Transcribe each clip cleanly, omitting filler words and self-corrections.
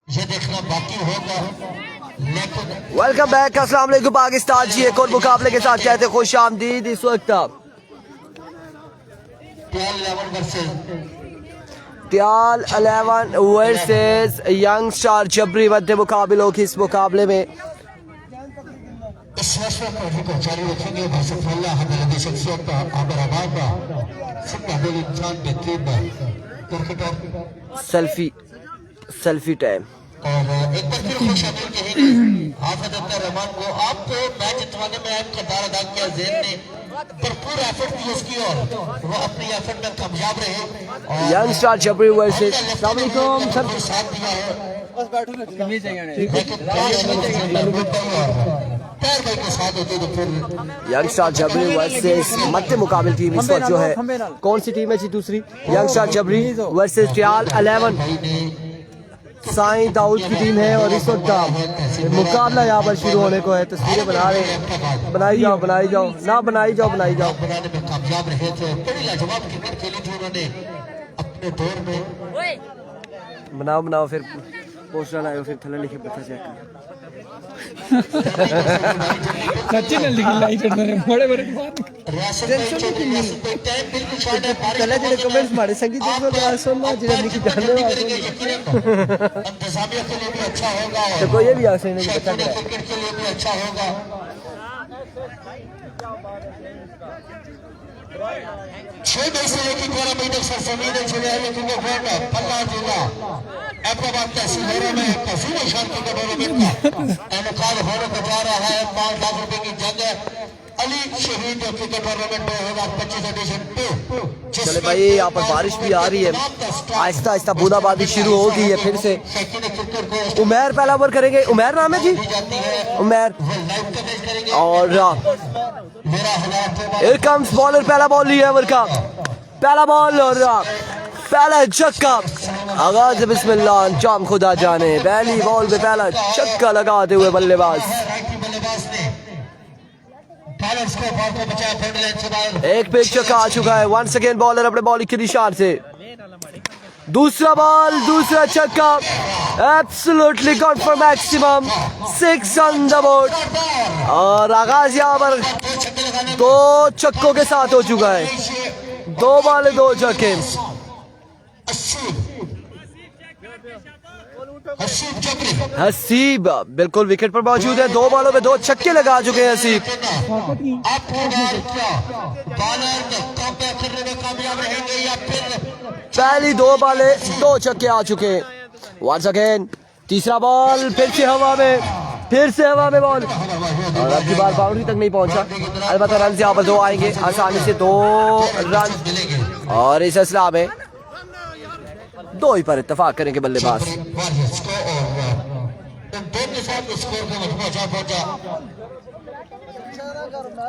ये देखना बाकी होगा। वेलकम बैक, अस्सलाम वालेकुम पाकिस्तान जी। एक और मुकाबले के साथ कहते हैं खुश आमदीद। इस वक्त ट्याल 11 वर्सेस यंग स्टार जबरी मध्य मुकाबलों की इस मुकाबले में इस मशवरे को जारी रखेंगे। शख्सियत सेल्फी टाइम। और एक बार फिर खुश आमदीद कहेंगे हाफिज अब्दुल रहमान को। आपको मैच जितवाने में अहम किरदार अदा किया। ज़ेन ने भरपूर एफर्ट दी उसकी और वो अपनी एफर्ट में कामयाब रहे। यंग स्टार जबरी वर्सेस साथ दिया है। यंग स्टार जबरी वर्सेस मध्य मुकाबले टीम इस वक्त जो है, कौन सी टीम है जी? दूसरी यंग स्टार जबरी वर्सेस ट्याल 11 साईं दाऊद की टीम है। और इस वक्त मुकाबला यहाँ पर शुरू होने को है। तस्वीरें बना रहे हैं। बनाई जाओ ना बनाई जाओ बनाने में कामयाब रहे थे। बड़ी लाजवाब क्रिकेट खेली थी उन्होंने अपने दौर में। बनाओ फिर पोस्टर आयो, फिर थल्ले लिखे पता चेक सचिन ने लिखी लाई चढ़ने बड़े पहले जो कमेंट्स मारे संगीत को बात सुनना जिन्हें लिखी जानने वाले इंतजामिया के लिए भी अच्छा होगा तो कोई ये भी आ सकते हैं बच्चा क्रिकेट के लिए भी अच्छा होगा। छह से लेकर 12 मई तक सरसमीद चले हैं लेकिन फल्ला जिला अहमदाबाद तहसील में कसूर शांति का टूर्नामेंट का इनकाद होने को जा रहा है। 5 लाख रुपए की जंग अली शहीद क्रिकेट टूर्नामेंट 2025 एडिशन 2। चले भाई, यहाँ पर बारिश भी आ रही है, आहिस्ता आहिस्ता बूंदाबांदी शुरू हो गई है फिर से। उमैर पहला ओवर करेंगे। उमैर नाम है जी, उमैर। और here comes बॉलर, पहला बॉल लिया ओवर का, पहला बॉल और पहला छक्का। आगाज बिस्मिल्लाह, अंजाम खुदा जाने। पहली बॉल पे पहला छक्का लगाते हुए बल्लेबाज। एक पे छक्का आ चुका है। वंस अगेन बॉलर अपने बॉलिंग के निशान से दूसरा बॉल, दूसरा छक्का। Absolutely gone for maximum 6 on the board. और आगाज यहाँ पर 2 छक्कों के साथ हो चुका है। 2 बॉल 2 छक्के। हसीब बिल्कुल विकेट पर मौजूद है। 2 बॉलों में 2 छक्के लगा चुके हैं हसीब। पहली 2 बॉलें 2 छक्के आ चुके हैं। वंस अगेन तीसरा बॉल, फिर से हवा में बॉल। और अब की बार बाउंड्री तक नहीं पहुंचा। अलबत्ता रन यहाँ पर 2 आएंगे आसानी से, 2 रन। और इस सिलसिला में 2 ही पर इत्तेफाक करेंगे बल्लेबाज।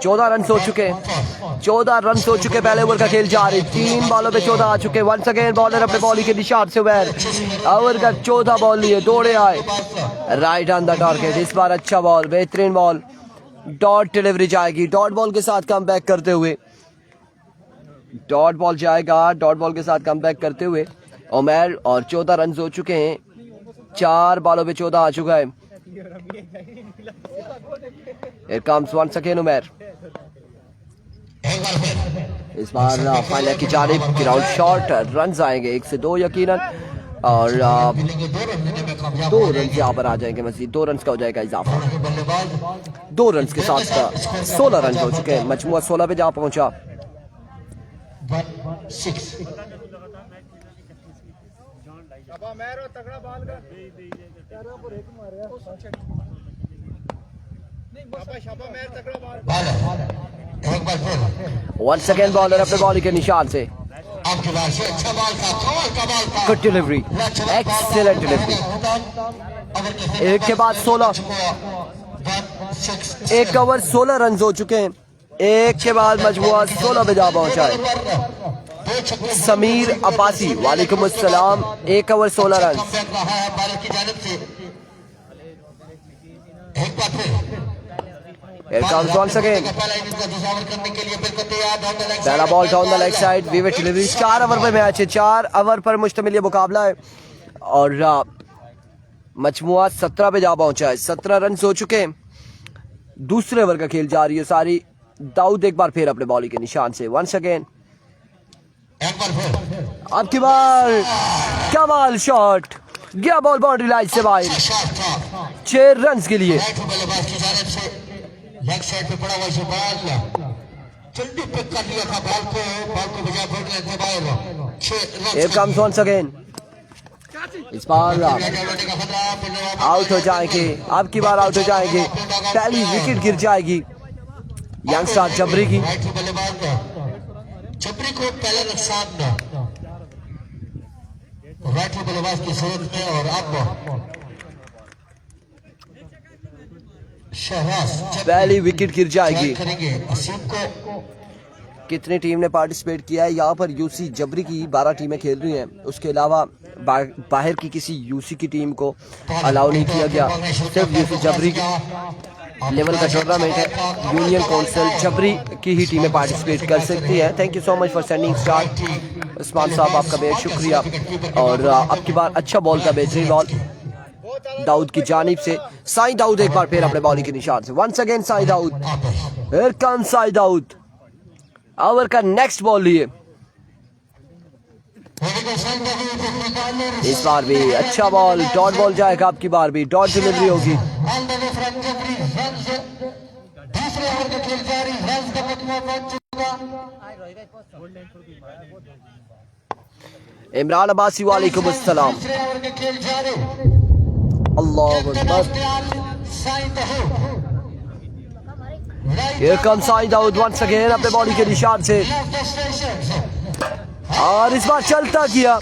14 रन हो चुके हैं। 14 रन हो चुके। पहले ओवर का खेल जारी। 3 बॉलों पे 14 आ चुके। वंस अगेन बॉलर अपने बॉलिंग के निशान से ओवर का 14 बॉल लिए, दौड़े आए राइट ऑन द टारगेट। इस बार अच्छा बॉल, बेहतरीन बॉल, डॉट डिलीवरी जाएगी। डॉट बॉल के साथ कम बैक करते हुए, डॉट बॉल जाएगा। डॉट बॉल के साथ कम बैक करते हुए उमैर। और 14 रन हो चुके हैं। 4 बॉलों पे 14 आ चुका है। Here comes once again Umair. इस बार फाइनल की जानिब ग्राउंड शॉट, रन आएंगे 1 से 2 यकीनन। और 2 रन यहाँ पर आ जाएंगे मजीद। 2 रन का हो जाएगा इजाफा। 2 रन के साथ 16 रन हो चुके हैं। मजमुआ 16 पे जहाँ पहुंचा। वंस अगेन बॉलर अपने बॉलिंग के निशान से। Good delivery, excellent delivery. 1 के बाद 16, 1 ओवर 16 रन हो चुके हैं। 1 के बाद मजमुआ 16 पे जा पहुंचा है। समीर अब्बासी, वालेकुम अस्सलाम। 1 over 16 run. Here comes once again. पहला ball down the leg side, vivid delivery. 4 over पे मैच है, 4 ओवर पर मुश्तमिल ये मुकाबला है। और मजमुआ 17 पे जा पहुंचा है। 17 रन हो चुके हैं। दूसरे ओवर का खेल जारी है सारी। दाऊद एक बार फिर अपने बॉलिंग के निशान से वंस अगेन। अब की बार कमाल शॉट गया, बॉल बाउंड्री लाइन से बाहर। 6 रन के लिए। लेग साइड पे पड़ा हुआ ये बॉल जल्दी पिक कर लिया था बॉल को बजा फेंकने से बाहर। 6 run. Here comes once again। इस बार आउट हो जाएंगे। अब की बार आउट हो जाएंगे। पहली विकेट गिर जाएगी यंगस्टर जबरी की। जबरी को पहले नुकसान ना राइट बल्लेबाज की सूरत में। और अब पहली विकेट गिर जाएगी। को कितनी टीम ने पार्टिसिपेट किया है यहाँ पर? यूसी जबरी की 12 टीमें खेल रही हैं। उसके अलावा बाहर की किसी यूसी की टीम को अलाउ नहीं किया गया। सिर्फ यूसी जबरी लेवल का टूर्नामेंट है। यूनियन काउंसिल जबरी की ही टीमें पार्टिसिपेट कर सकती हैं। Thank you so much for sending star Usman साहब, आपका बेहद शुक्रिया। और अब की बार अच्छा बॉल का बेहतरीन बॉल दाऊद की जानिब से। साई दाऊद एक बार फिर अपने बॉलिंग के निशान से once again. Sai Daud, here come Sai Daud. Over का नेक्स्ट बॉल लिए। इस बार भी अच्छा बॉल, डॉट बॉल जाएगा। अब की बार भी डॉट डिलीवरी होगी। इमरान अब्बासी वालेकुम अस्सलाम। अल्लाहु अकबर। Here comes Sai Daud once again अपने बॉडी के निशान से। और इस बार चलता किया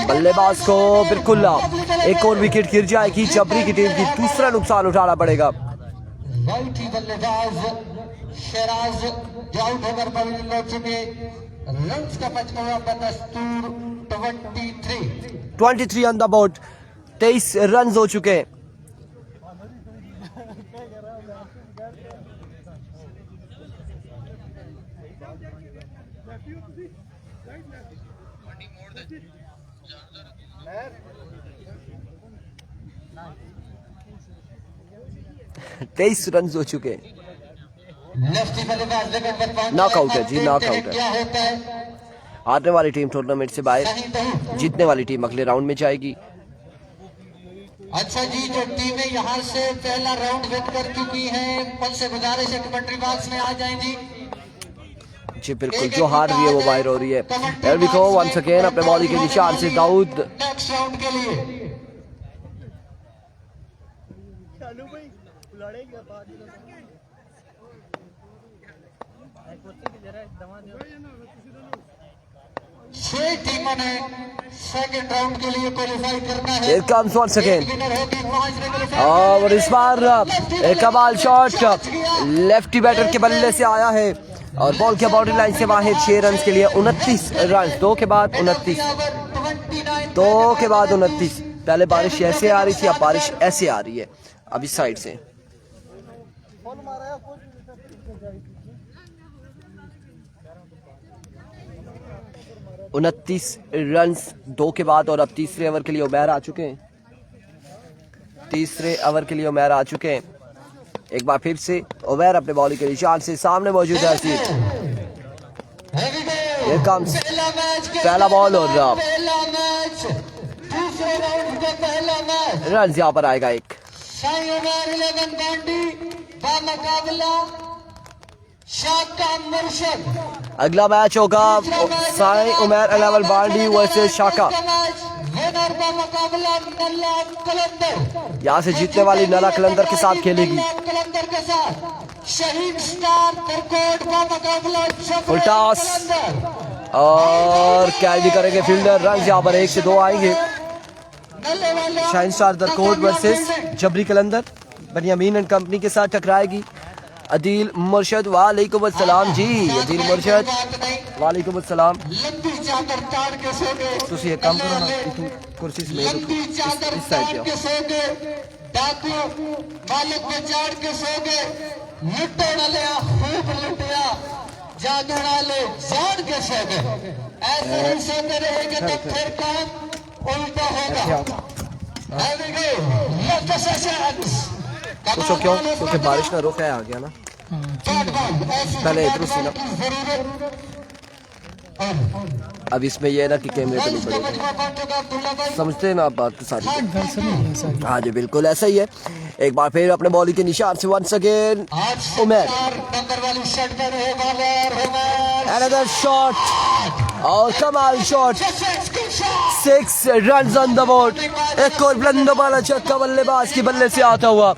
बल्लेबाज को बिल्कुल। एक और विकेट गिर जाएगी जबरी की टीम की। दूसरा नुकसान उठाना पड़ेगा। शहराज आउट होकर बल्ले लौट चुके। रन्स का मजमूआ बदस्तूर 23 ऑन द बोर्ड। 23 रन हो चुके हैं। तेईस रन हो चुके हैं। नॉकआउट है जी, नॉकआउट है। हारने वाली टीम टूर्नामेंट से बाहर, जीतने वाली टीम अगले राउंड में जाएगी। अच्छा जी, जो टीमें यहाँ से पहला राउंड विन कर चुकी हैं उनसे गुजारिश है कमेंट्री बॉक्स में आ जाएं जी बिल्कुल। जो हार रही है वो बाहर हो रही है। Here we go once again अपने बॉलिंग के निशान से दाऊद। नेक्स्ट राउंड के लिए छह टीमों ने सेकंड राउंड के लिए क्वालिफाई करना है। Here comes once again। Winner होगी 5 रेगुलर। और इस बार एक कमाल शॉट लेफ्टी बैटर के बल्ले से आया है और बॉल के बाउंड्री लाइन से बाहर। 6 रन के लिए 29 रन। 2 के बाद 29। 2 के बाद 29। पहले बारिश ऐसे आ रही थी, अब बारिश ऐसे आ रही है। अब इस साइड से 29 रन 2 के बाद। और अब तीसरे ओवर के लिए उमैर आ चुके हैं। तीसरे ओवर के लिए उमैर आ चुके हैं। एक बार फिर से उमैर अपने बॉलिंग के निशान से सामने मौजूद है। पहला बॉल और रन यहाँ पर आएगा एक। अगला मैच होगा साई उमैर 11 बांडी वर्सेस शाका। यहाँ से जीतने वाली नला कलंदर के साथ खेलेगी। फुल टॉस और कैच भी करेंगे फील्डर। रन यहाँ पर 1 से 2 आएंगे। शाइन स्टार दरकोट वर्सेस जबरी कलंदर बनियामीन एंड कंपनी के साथ टकराएगी। अदील मुर्शद वालेकुम अस्सलाम जी। अदील मुर्शद वालेकुम अस्सलाम। तुसी एक काम करो ना, कुर्सी से मेरे इस साइड पे डाकू मालिक पे चाड़ के सो गए। लुटने लिया खूब लुटिया, जागने वाले जान के सो गए। ऐसे ही सोते रहेंगे तो फिर काम उल्टा होगा। पूछो क्यों? क्योंकि बारिश ना रुक है, आ गया ना पहले इधर सी ना। अब इसमें ये है ना कि कैमरे पे नहीं पड़ेगा, समझते हैं ना आप बात सारी? घर से नहीं है सारी। हाँ जी बिल्कुल ऐसा ही है। एक बार फिर अपने बॉलिंग के निशान से once again Umar, another shot और कमाल shot, 6 run on the board. एक और बुलंद वाला छक्का बल्लेबाज के बल्ले से आता हुआ,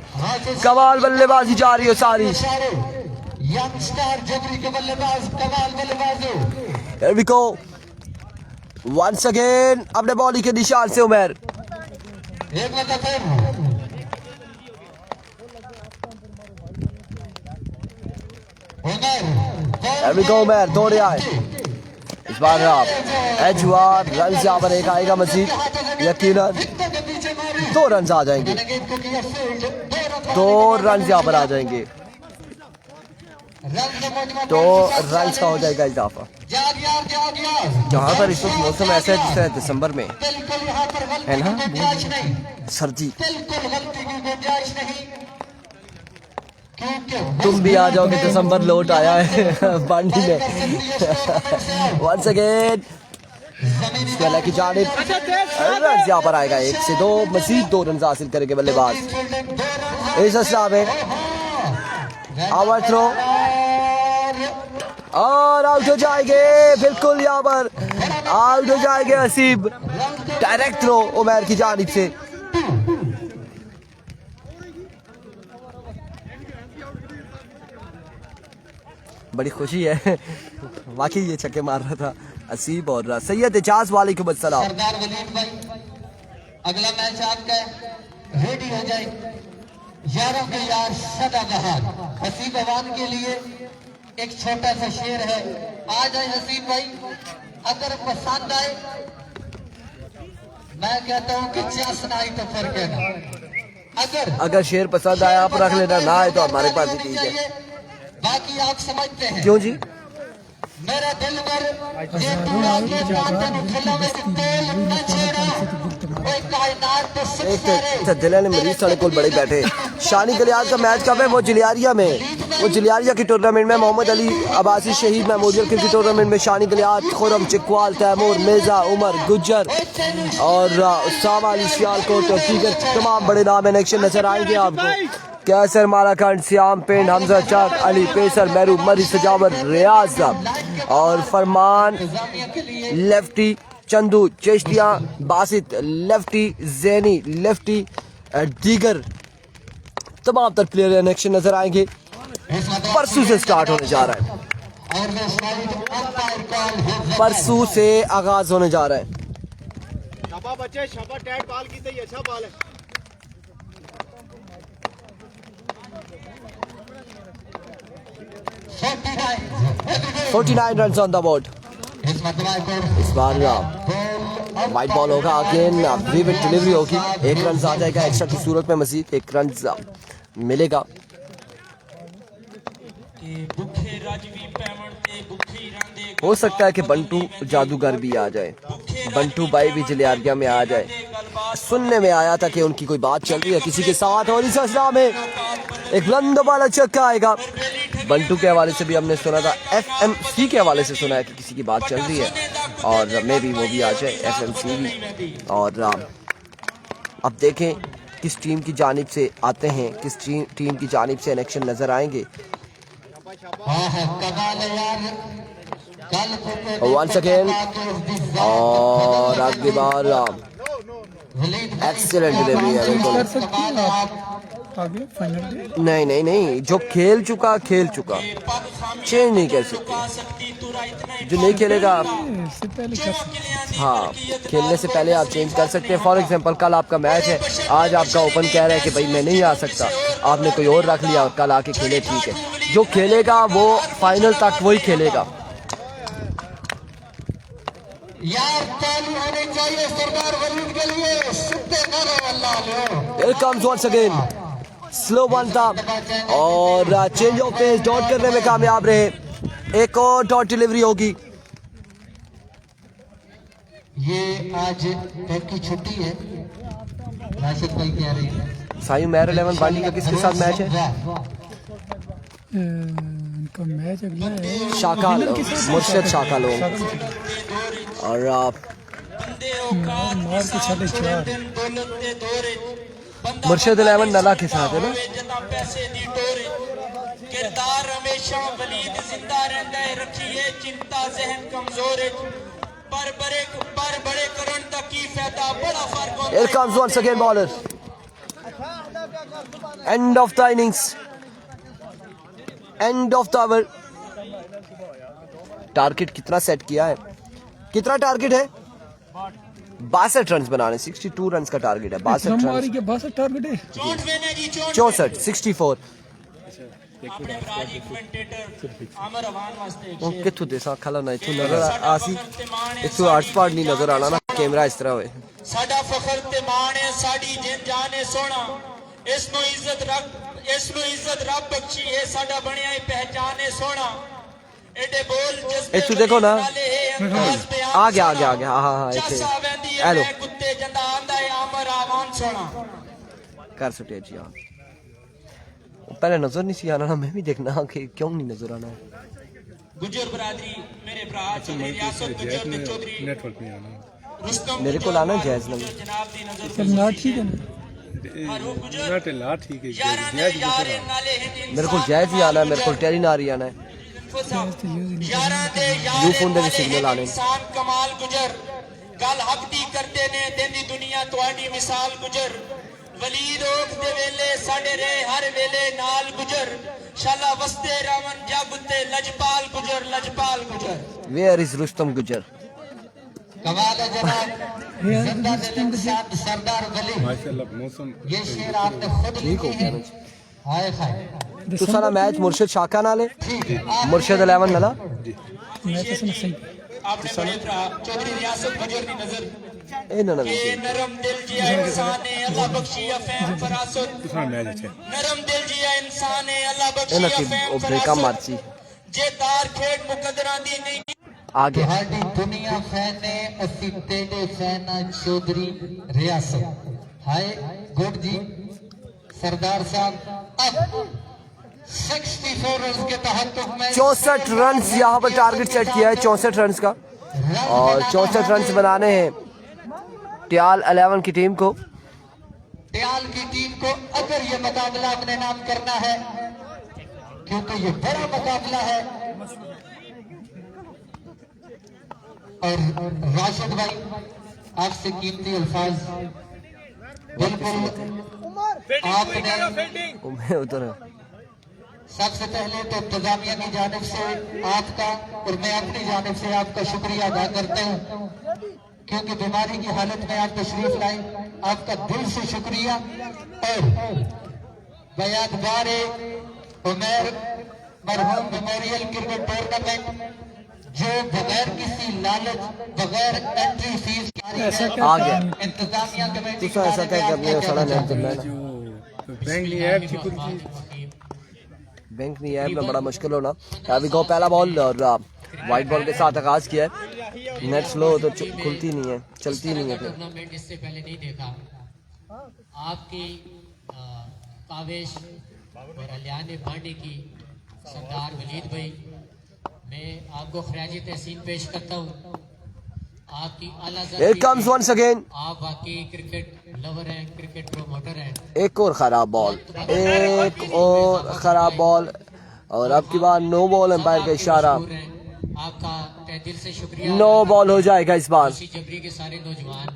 कमाल बल्लेबाजी जा रही है सारी। Here we go. Once again अपने बॉलिंग के निशान से Umar, Here we go Umar, दौड़े आए इस बार एज हुआ, रन यहाँ पर एक आएगा मजीद, यकीनन 2 रन आ जाएंगे, 2 रन यहाँ पर आ जाएंगे, 2 रन का हो जाएगा इजाफा। जहाँ पर इस वक्त मौसम ऐसा है जैसे दिसंबर में है ना, सर्दी, तुम भी आ जाओगे, दिसंबर लौट आया है बांडी में। वंस अगेन की जानिब रन यहाँ पर आएगा, 1 से 2, मजीद 2 रन हासिल करेंगे बल्लेबाज इस असला में। ओवर थ्रो और आउट हो जाएंगे, बिल्कुल यहाँ पर आउट हो जाएंगे हसीब, डायरेक्ट थ्रो उमर की जानिब से। बड़ी खुशी है वाकई, ये छक्के मार रहा था हसीब और सैयद एजाज, वालेकुम अस्सलाम। सरदार वलीद भाई, अगला मैच आपका रेडी हो जाए, यारों के यार सदाबहार हसीब अवान के लिए एक छोटा सा शेर है। आ जाए हसीब भाई, अगर पसंद आए मैं कहता हूँ कि क्या सुनाई तो फर्क है ना। अगर शेर पसंद आया आप रख लेना, ना आए तो हमारे पास ही ठीक है। बाकी आप समझते हैं क्यों जी, मेरा दिल पर ये पूरा के बातन खुला में तेल न छेड़ा, कोई कायनात तो एक दिल ने मरीज साढ़े को बड़े बैठे। शानी गलियात का मैच कब है? वो जिलियारिया में, वो जिलियारिया की टूर्नामेंट में मोहम्मद अली अब्बासी शहीद मेमोरियल क्रिकेट टूर्नामेंट में शानी गलियात, खुरम चिकवाल, तैमूर, मिर्जा, उमर, गुज्जर और उसामा अली सियालकोट और दीगर तमाम बड़े नाम इलेक्शन नजर आएंगे आपको। कैसर, मालाखंड, श्याम पिंड, हमजा चाक, अली पेसर, मेरू, मरी, सजावर, रियाज और फरमान लेफ्टी, चंदू, चेश्तिया, बासित लेफ्टी, जैनी लेफ्टी, दीगर तमाम तर प्लेयर इलेक्शन नजर आएंगे। परसों से स्टार्ट होने जा रहा है, परसों से आगाज होने जा रहा है। शाबा बच्चे, शाबा टैट बाल की तो अच्छा बाल है। 49 रन ऑन द बोर्ड। इस बार वाइट बॉल होगा, अगेन विविड डिलीवरी होगी, 1 रन आ जाएगा, एक्स्ट्रा की सूरत में मजीद 1 रन मिलेगा। हो सकता है कि बंटू जादूगर भी आ जाए, बंटू भाई भी जिलियारिया में आ जाए। सुनने में आया था कि उनकी कोई बात चल रही है किसी के साथ, और इस असला में एक बुलंद वाला छक्का आएगा। बंटू के हवाले से भी हमने सुना था, FMC के हवाले से सुना है कि किसी की बात चल रही है, और मे भी वो भी आ जाए, FMC भी। और अब देखें किस टीम की जानिब से आते हैं, किस टीम की जानिब से इलेक्शन नजर आएंगे। वंस अगेन और अगली बार एक्सीलेंट डिलीवरी है, बिल्कुल नहीं नहीं नहीं, जो खेल चुका चेंज नहीं कर सकते, जो नहीं खेलेगा हाँ खेलने से पहले आप चेंज कर सकते हैं। फॉर एग्जांपल कल आपका मैच है, आज आपका ओपन कह रहा है कि भाई मैं नहीं आ सकता, आपने कोई और रख लिया और कल आके खेले, ठीक है, जो खेलेगा वो फाइनल तक वही खेलेगा। यार चालू होने चाहिए सरदार वलीद के लिए, Here comes once again, slow one था और चेंज ऑफ पेस डॉट करने में कामयाब रहे, एक और डॉट डिलीवरी होगी। ये आज टेस्ट की छुट्टी है, राशिद भाई कह रहे हैं साई मैर 11 बांडी का किसके साथ मैच है? इनका मैच अगला है शाका मुर्शिद शाका लोग और मार के 4.5 मुर्शिद 11 नला के साथ है ना। किरदार हमेशा वलीद जिंदा रहता है, रखिए चिंता जहन कमजोर है, पर बड़े करण तक की फायदा बड़ा फर्क होता है। Here comes once again bowler. End of the innings. End of the over. Target कितना सेट किया है? कितना टारगेट है? 62 रन बनाने, 62 रन का टारगेट है। 62 रन के 62 टारगेट है। 64 64 अपने ब्राजी कमेंटेटर आमर अवान वास्ते कितु देसा खला ना इतु नजर आसी इतु आर्ट्स पार्ट नहीं नजर आना ना कैमरा इस तरह होए। साडा फखर ते मान है, साडी जिन जान है सोना, इसनु इज्जत रब बख्शी है, साडा बनया है पहचान है सोना। एडे बोल जज्बे इतु देखो ना, आ गया हाँ इतने हेलो कुत्ते जंदा आंदा है आमर अवान सोना। कर सुटे जी हाँ, पहले नजर नहीं सी आना ना, मैं भी देखना कि क्यों नहीं नजर आना। गुजर बरादरी मेरे भरा चौधरी रियासत गुजर ते चौधरी नेटवर्क नहीं आना। रुस्तम मेरे को लाना जायज ना, जनाब दी नजर सब ना ठीक है ना। फारूक गुजर ला ठीक है। यारां दे यार नाले हिंद मेरे को जायज ही आना है, मेरे को टेरिन आ रही आना है। यारां दे यार यू फोन दे सिग्नल आने इंसान कमाल गुजर, गल हक दी करदे ने देंदी दुनिया तुहाडी मिसाल गुजर। वलीद ओख दे वेले साडे रे हर वेले नाल गुजर, शाला वस्ते रावण जागुते लजपाल गुजर। वेयर इज रुस्तम गुजर? कमाल है जनाब, जिंदा दिल के साथ सरदार वली। माशाल्लाह मौसम ये शेर आपने खुद ठीक हो लिखी गया है। ना। हाय हाय, तू सारा मैच मुर्शिद शाका नाले, ठीक है। मुर्शिद 11 नला मैं तो सुन सही। आपने बड़े भरा चौधरी रियासत गुजर दी नजर ए ना ना के नरम दिल जिया इंसान है, अल्लाह बख्शी अफैम फरासत। दूसरा मैच है। नरम दिल जिया इंसान है, अल्लाह ए बख्शी ना कि अफैम ओ ब्रेका फरासत। मारची जे तार खेड मुकद्दरां दी नहीं आगे ਤੁਹਾਡੀ ਦੁਨੀਆ ਫੈਨ ਨੇ, ਅਸੀਂ ਤੇਰੇ ਫੈਨ ਆ ਚੌਧਰੀ ਰਿਆਸਤ। हाय गुड जी सरदार साहब। अब 64 रन के तहत तो मैं 64 रन यहाँ पर टारगेट सेट किया है, 64 रन का, और 64 रन बनाने हैं ट्याल 11 की टीम को। ट्याल की टीम को अगर ये मुकाबला अपने नाम करना है, क्योंकि ये बड़ा मुकाबला है। और राशिद भाई आपसे कीमती अल्फाज बिल्कुल आपने मैं उधर सबसे पहले तो इंतजामिया की जानिब से आपका और मैं अपनी जानिब से आपका शुक्रिया अदा करता हूँ, क्योंकि बीमारी की हालत में आप तशरीफ लाए, आपका दिल से शुक्रिया। और बयादगार उमर मरहूम मेमोरियल क्रिकेट टूर्नामेंट जो बगैर किसी लालच, बगैर एंट्री फीस ऐसा क्या आ गया। इंतजामिया कमेटी तो ऐसा क्या करने है, सारा नेम चल रहा है ना। बैंक नहीं है ठीक है। बैंक नहीं है ना, बड़ा मुश्किल होना। अभी गो पहला बॉल और वाइट बॉल के साथ आगाज किया है। नेट स्लो तो खुलती नहीं है, चलती नहीं है। टूर्नामेंट इससे पहले नहीं देखा। आपकी कावेश और अलियान बांडी की सरदार वलीद भाई, मैं आपको खराज तहसीन पेश करता हूँ। आपकी Here comes once again. आप वाकई क्रिकेट लवर हैं, क्रिकेट प्रोमोटर हैं। एक और खराब बॉल, एक और खराब बॉल, और अब की बार नो बॉल एम्पायर का इशारा। आपका तहे दिल से शुक्रिया। नो बॉल हो जाएगा इस बार। जबरी के सारे नौजवान,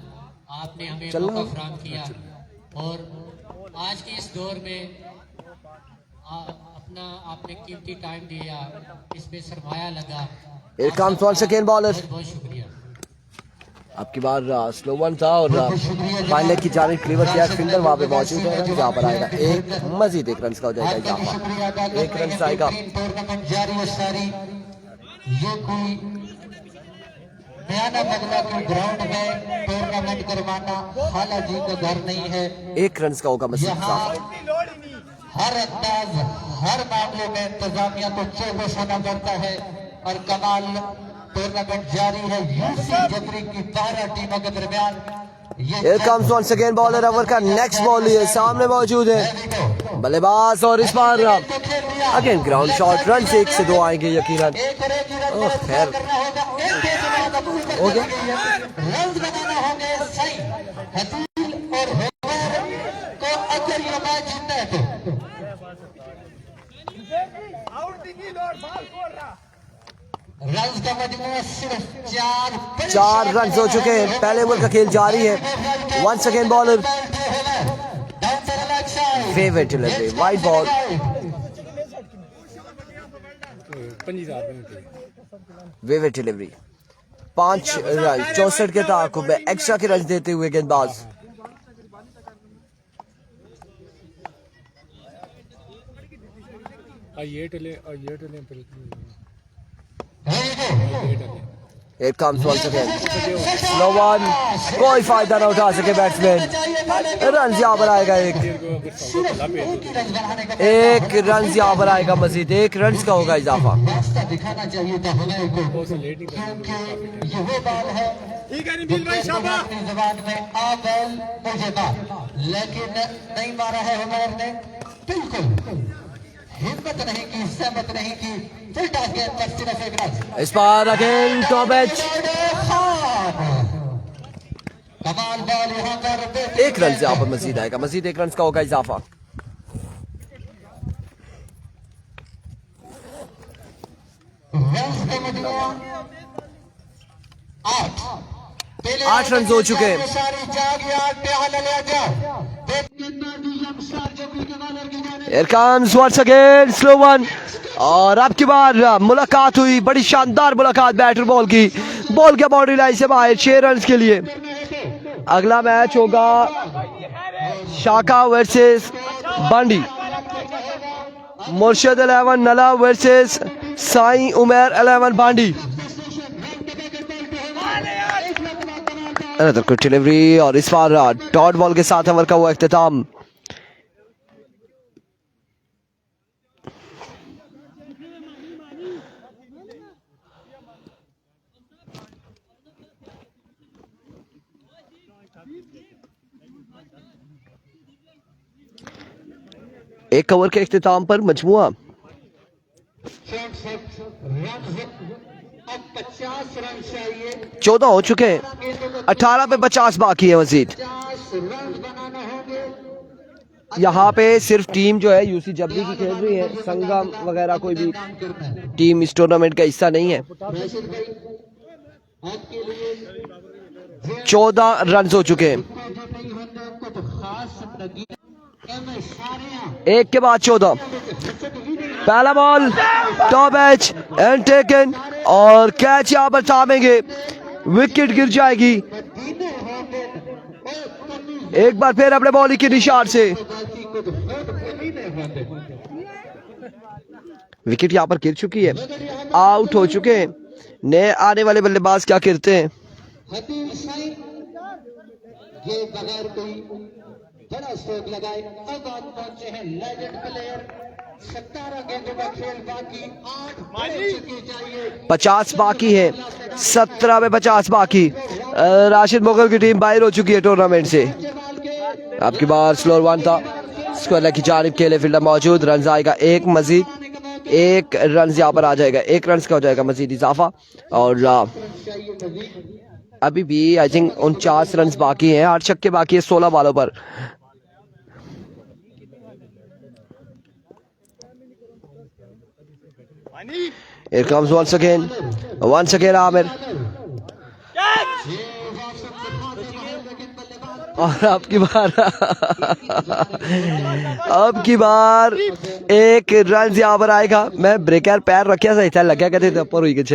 आपने हमें चलो। मौका फराहम किया, और आज के इस दौर में अपना आपने कीमती टाइम दिया, इसमें सरमाया लगा। Here comes once again bowler. बहुत बहुत शुक्रिया। अब की बार स्लो वन था और फाइनल की जानिब क्लीवर किया फिंगर वहां पे मौजूद है। यहाँ पर आएगा एक मजीद एक रन का हो जाएगा इजाफा, एक रन आएगा। टूर्नामेंट जारी है सारी। ये कोई बयाना बगला के ग्राउंड में टूर्नामेंट करवाना खाला जी का घर नहीं है। एक रन का होगा मजीद यहाँ इजाफा। हर अंदाज, हर मामले में इंतजामिया को चौबीस होना पड़ता है। और कमाल टूर्नामेंट जारी है यूसी जबरी की 12 टीमों के दरमियान। Here comes once again bowler over का नेक्स्ट बॉल ये सामने मौजूद है बल्लेबाज और इस बार अगेन ग्राउंड शॉट रन से 1 से 2 आएंगे यकीनन। खैर हो गया। रन बनाना होंगे सही हसील और होमर को अगर ये मैच जीतना है तो रन का मजमूआ सिर्फ 4 रन हो चुके हैं। पहले ओवर का खेल जारी है। Once again bowler favourite delivery wide ball. Favourite delivery 5 run 64 के ताकुब में एक्स्ट्रा के रन देते हुए गेंदबाज। Here comes once again. Slow one. कोई फायदा ना उठा सके बैट्समैन। रन यहाँ पर आएगा एक रन यहाँ पर आएगा मजीद 1 रन का होगा इजाफा। दिखाना चाहिए था हुनर को क्योंकि ये वो बॉल है ठीक है निबिल भाई शाबाश अपनी जुबान में आ बॉल मुझे मार लेकिन नहीं मारा है हुनर ने बिल्कुल हिम्मत नहीं की सहमत नहीं की फिर टॉस गेंद पर सिर्फ 1 रन। इस बार अगेन टॉप एज कमाल बॉल यहाँ पर 1 रन से यहाँ पर मजीद आएगा मजीद 1 रन का होगा इजाफा। रन का मजमूआ 8 रन हो चुके हैं। Here comes once again slow one और अब की बार मुलाकात हुई बड़ी शानदार मुलाकात बैटर बॉल की। बॉल के बाउंड्री लाइन से बाहर 6 रन के लिए। अगला मैच होगा शाका वर्सेस बांडी। मुर्शिद 11 नला वर्सेस साई उमेर 11 बांडी। अनदर गुड डिलीवरी और इस बार डॉट बॉल के साथ ओवर का वो इख्तिताम। एक ओवर के इख्तिताम पर मजमुआ 50 रन चाहिए 14 हो चुके हैं। 18 पे 50 बाकी है मजीद। 50 रन बनाना होंगे। यहाँ पे सिर्फ टीम जो है यूसी जब्बी की खेल रही है। संगम वगैरह कोई भी टीम इस टूर्नामेंट का हिस्सा नहीं है। 14 रन हो चुके हैं। 1 के बाद 14। पहला ball top edge and taken और कैच यहाँ पर थामेंगे। विकेट गिर जाएगी। एक बार फिर अपने बॉलिंग की निशान से विकेट यहाँ पर गिर चुकी है। आउट हो चुके हैं। नए आने वाले बल्लेबाज क्या करते हैं। ये बगैर कोई बड़ा स्ट्रोक लगाए अब आप पहुंचे हैं लेजेंड प्लेयर। 17 गेंदों का खेल बाकी 8 चाहिए 50 बाकी है। 17 में 50 बाकी। राशिद मुगल की टीम बाहर हो चुकी है टूर्नामेंट से। आपकी बार स्लोअर वन था। स्क्वायर की जानिब खेले फील्डर मौजूद। रन आएगा 1 मजीद 1 रन यहाँ पर आ जाएगा। 1 रन का हो जाएगा मजीद इजाफा। और अभी भी आई थिंक 49 रन बाकी हैं। 8 छक्के बाकी है 16 बॉलों पर। Here comes once again Aamir और अब की बार 1 रन यहाँ पर आएगा। मैं ब्रेकर पैर रखा सही था लग्या कहते थे ऊपर हुई कुछ।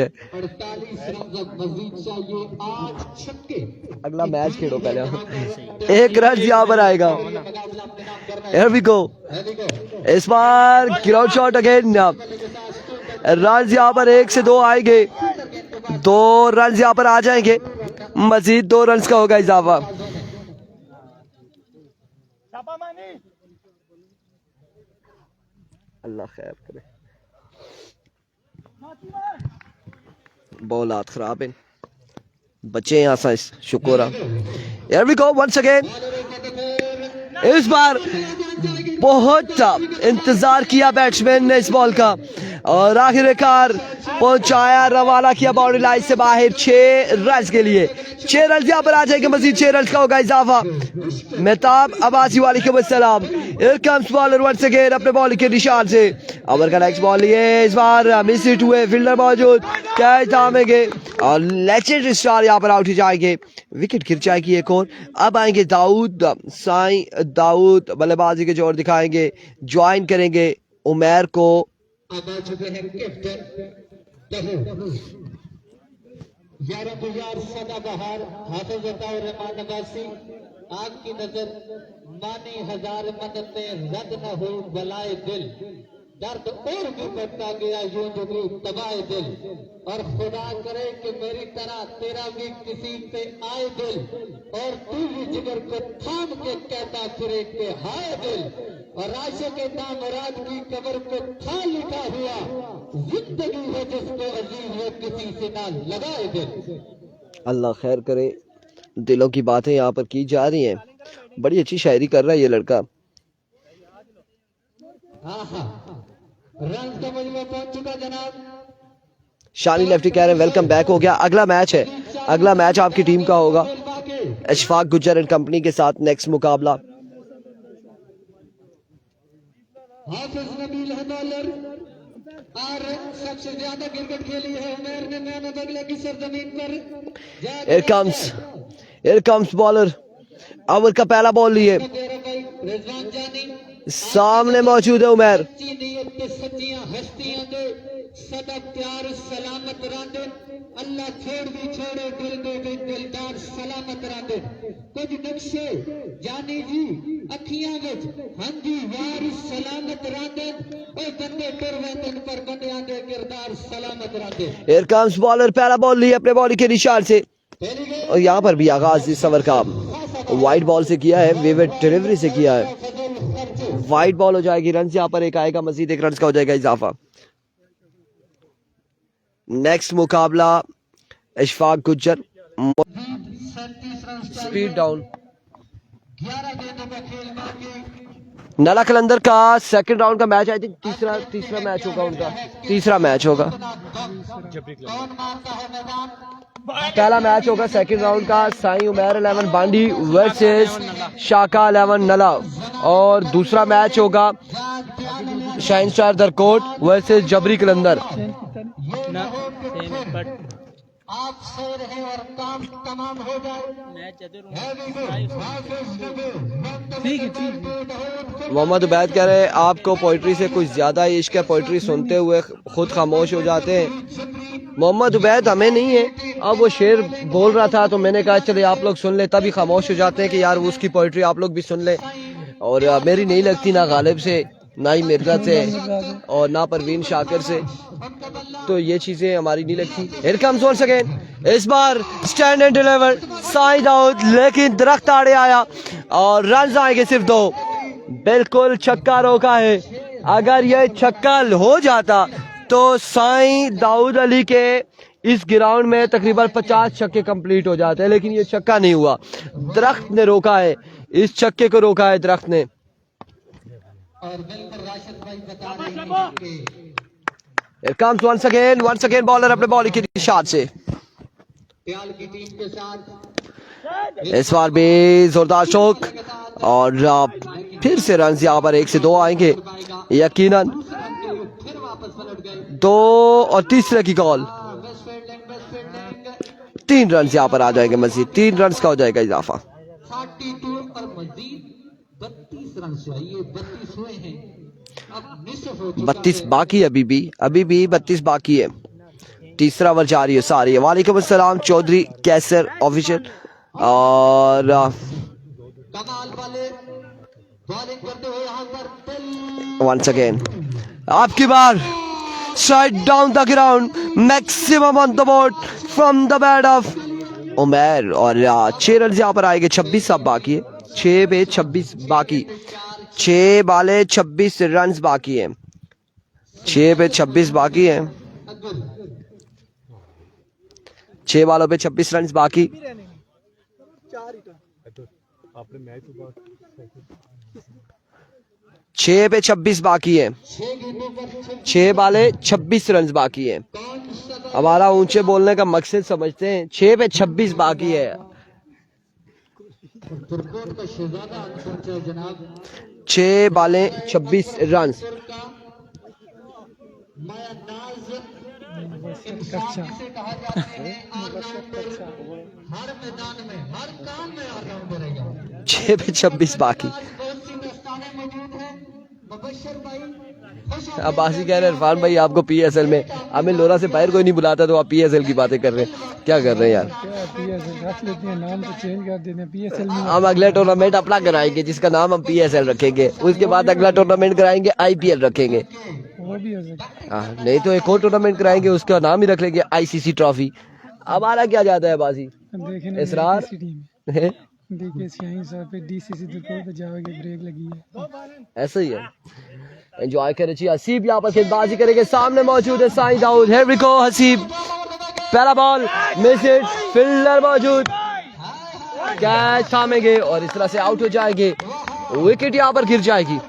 अगला मैच खेलो पहले। 1 रन यहाँ पर आएगा। Here we go। इस बार ग्राउंड शॉट अगेन। रन यहाँ पर 1 से 2 आएंगे। 2 रन यहाँ पर आ जाएंगे। मजीद 2 रन का होगा इजाफा। अल्लाह खैर करे। बॉल हाथ खराब है। बचे यहाँ से शुक्र Here we go once again. इस बार बहुत इंतजार किया बैट्समैन ने इस बॉल का और आखिरकार पहुंचाया, रवाना किया बाउंड्री लाइन से बाहर 6 रन के लिए। 6 रन यहाँ पर आ जाएंगे, मजीद 6 रन का होगा इजाफा। मेहताब अब्बासी वालेकुम अस्सलाम। Here comes bowler once again अपने बॉल के निशान से। ओवर का नेक्स्ट बॉल लिए, इस बार मिस हिट हुए, फील्डर मौजूद, कैच थामेंगे और लेजेंड स्टार यहाँ पर आउट हो जाएंगे। विकेट गिर जाएगी एक और। अब आएंगे दाऊद, साईं दाऊद बल्लेबाजी के जोर दिखाएंगे, ज्वाइन करेंगे उमैर को। अब आ चुके हैं कैप्टन 11 सदाबहार हाफिज और रहमान नवासी। आपकी नजर मानी हजार मन्नते रद्द न हो बलाए दिल, दर्द और भी बढ़ता गया यूं जो भी तबाए दिल, और खुदा करे कि मेरी तरह तेरा भी किसी पे आए दिल, और तू भी जिगर को थाम के कहता फिरे के हाय दिल, और आशे के नामराद की कब्र को था लिखा हुआ, जिंदगी है जिसको अजीज है किसी से ना लगाए दिल। अल्लाह खैर करे, दिलों की बातें यहाँ पर की जा रही हैं। बड़ी अच्छी शायरी कर रहा है ये लड़का। रन का मजमू पहुंच चुका जनाब। शानी लेफ्टी कह रहे हैं वेलकम बैक हो गया। अगला मैच है, अगला मैच आपकी टीम का होगा अशफाक गुज्जर एंड कंपनी के साथ। नेक्स्ट मुकाबला हाफिज नबील है बॉलर और सबसे ज्यादा क्रिकेट खेली है उमैर ने मैंने बगले की सरजमीन पर। Here comes bowler. ओवर का पहला बॉल लिए, रिजवान जानी सामने मौजूद है उमैर। सच्ची नीयत के सच्चियां हस्तियां दे, सदा प्यार सलामत रांदे, अल्लाह छोड़ भी छोड़े दिल में भी दिलदार सलामत रांदे, कुछ नक्शे जानी जी अखियां विच हां जी यार सलामत रांदे, ओ बंदे टुरवेतन पर बंदियां दे किरदार सलामत रांदे। Here comes बॉलर, पहला बॉल लिए अपने बॉडी के निशान से और यहाँ पर भी आगाज इस ओवर का वाइड बॉल से किया है, विविड डिलीवरी से किया है। वाइड बॉल हो जाएगी, रन यहाँ पर एक आएगा, मजीद 1 रन का हो जाएगा इजाफा। नेक्स्ट मुकाबला अशफाक गुज्जर। Speed down. 11 गेंदों का खेल बाकी। नाला कलंदर का सेकंड राउंड का मैच, आई थिंक तीसरा मैच होगा उनका, तीसरा मैच होगा। कौन मारता है मैदान? पहला मैच होगा सेकंड राउंड का, साईं उमैर 11 बांडी वर्सेस शाका 11 नला, और दूसरा मैच होगा शाइन स्टार दरकोट वर्सेस जबरी कलंदर। आप सो रहे और काम तमाम हो जाए। मोहम्मद उबैद कह रहे हैं आपको पोइट्री से कुछ ज्यादा इश्क है, पोइट्री सुनते हुए खुद खामोश हो जाते हैं। मोहम्मद उबैद हमें नहीं है, अब वो शेर बोल रहा था तो मैंने कहा चले आप लोग सुन ले, तभी खामोश हो जाते हैं कि यार उसकी पोइट्री आप लोग भी सुन ले। और मेरी नहीं लगती ना गालिब से, ना ही मिर्जा से, और ना परवीन शाकिर से, तो ये चीजें हमारी नहीं लगती। Here comes once again, इस बार stand and deliver Sai Dawood, लेकिन दरख्त आड़े आया और रन आएंगे सिर्फ 2। बिल्कुल छक्का रोका है, अगर ये छक्का हो जाता तो साईं दाऊद अली के इस ग्राउंड में तकरीबन 50 छक्के कंप्लीट हो जाते हैं, लेकिन ये छक्का नहीं हुआ, दरख्त ने रोका है, इस छक्के को रोका है दरख्त ने। और बिल्कुल राशिद भाई बता रहे हैं कि Here comes once again bowler अपने बॉलिंग के निशान से। प्याल की टीम के साथ इस बार भी जोरदार शॉट और फिर से रन यहाँ पर 1 से 2 आएंगे यकीनन। फिर वापस पलट गए 2 और तीसरे की कॉल, 3 रन यहाँ पर आ जाएंगे, मजीद 3 रन का हो जाएगा इजाफा। 42 और मजीद 32 रन चाहिए, 32 हुए हैं, अब निसफ हो चुका 32 बाकी है, अभी भी 32 बाकी है। तीसरा ओवर जारी है सारी। वालेकुम अस्सलाम चौधरी कैसर ऑफिशियल। और कमाल वाले बॉलिंग करते हुए यहाँ पर वंस अगेन आपकी बार strike down the ground, maximum on the board from the bat of Umair, और 6 रन यहाँ पर आएंगे। 26 अब बाकी है, 6 पे 26 बाकी, 6 बाले 26 रन बाकी है, 6 पे 26 बाकी है। 6 बॉलों पे 26 रन बाकी। 6 पे 26 बाकी है। 6 बाले 26 रन बाकी है। हमारा ऊंचे बोलने का मकसद समझते हैं। 6 पे 26 बाकी है। 6 बाले 26 रन। छह पे 26 बाकी। अब बासी कह रहे हैं इरफान भाई आपको पीएसएल में हमें लोरा से बाहर कोई नहीं बुलाता तो आप पीएसएल की बातें कर रहे हैं, क्या कर रहे हैं यार। पीएसएल रख लेते हैं, नाम तो चेंज कर देते हैं। पीएसएल में हम अगले टूर्नामेंट अपना कराएंगे जिसका नाम हम पीएसएल रखेंगे, उसके बाद अगला टूर्नामेंट कराएंगे आईपीएल रखेंगे। वो भी हो सकता है। हाँ, नहीं तो एक और टूर्नामेंट कराएंगे उसका नाम ही रख लेंगे आईसीसी ट्रॉफी। हमारा क्या जाता है बाजी देखें इसरार देखिए यहीं सर पे डीसीसी दुकान पे जाओगे ब्रेक लगी है। ऐसा ही है। एंजॉय करे चाहिए। हसीब यहाँ पर गेंदबाजी करेंगे, सामने मौजूद है Sai Daud. Here we go Haseeb, पहला बॉल मिस इट, फील्डर मौजूद, कैच थामेंगे और इस तरह से आउट हो जाएंगे। विकेट यहाँ पर गिर जाएगी।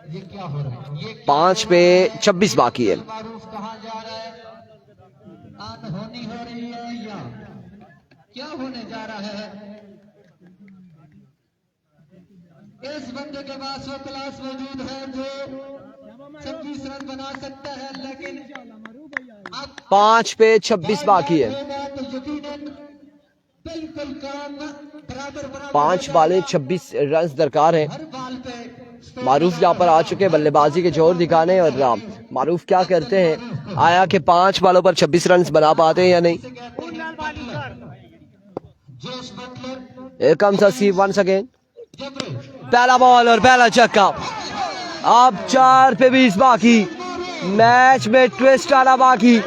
ये क्या हो रहा है? ये 5 पे 26 बाकी है। मारूफ कहाँ जा रहा है? अनहोनी हो रही है या क्या होने जा रहा है? इस बंदे के पास वो क्लास मौजूद है जो 26 रन बना सकता है, लेकिन अब 5 पे 26 बाकी है। तो यकीनन बिल्कुल काम बराबर 5 बालें 26 रन दरकार है। हर बाल पे मारूफ यहाँ पर आ चुके हैं बल्लेबाजी के जोर दिखाने। और मारूफ क्या करते हैं, आया कि 5 बालों पर 26 रन बना पाते हैं या नहीं। Here comes Asif once again. पहला बॉल और पहला छक्का। अब 4 पे 20 बाकी। मैच में ट्विस्ट आना बाकी।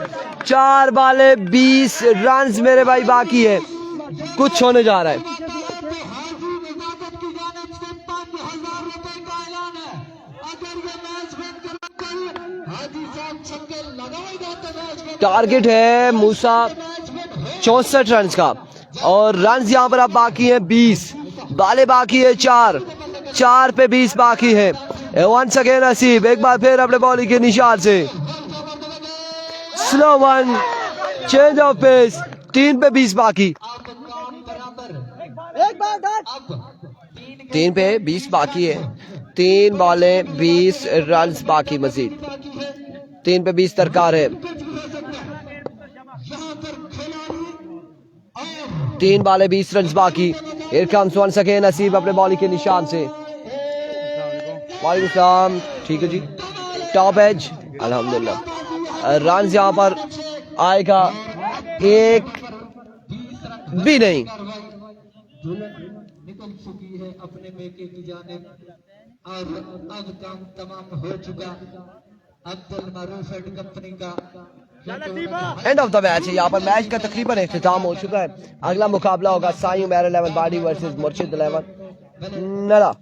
4 बाले 20 रन मेरे भाई बाकी है। कुछ होने जा रहा है। टारगेट है मूसा 64 रन का और रन यहाँ पर अब बाकी है 20। बाले बाकी है 4 पे 20 बाकी है। वंस अगेन हसीब एक बार फिर अपने बॉलिंग के निशान से slow one, change of pace. 3 पे 20 बाकी। 3 पे 20 बाकी है। 3 बॉलें 20 रन बाकी मजीद। 3 पे 20 दरकार है। 3 बाले 20 रन बाकी। Here comes once again नसीब अपने बॉलिंग के निशान से। वालेकुम सलाम, ठीक है जी। टॉप एज अल्हम्दुलिल्लाह। रन यहाँ पर आएगा एक भी नहीं। निकल चुकी है अपने मेके की जानिब और अब काम तमाम हो चुका। अब्दुल मारूफ एंड कंपनी का एंड ऑफ द मैच है। यहाँ पर मैच का तकरीबन इख्तिताम हो चुका है। अगला मुकाबला होगा साई उमर 11 बाडी वर्सेस मुर्शिद 11 नला।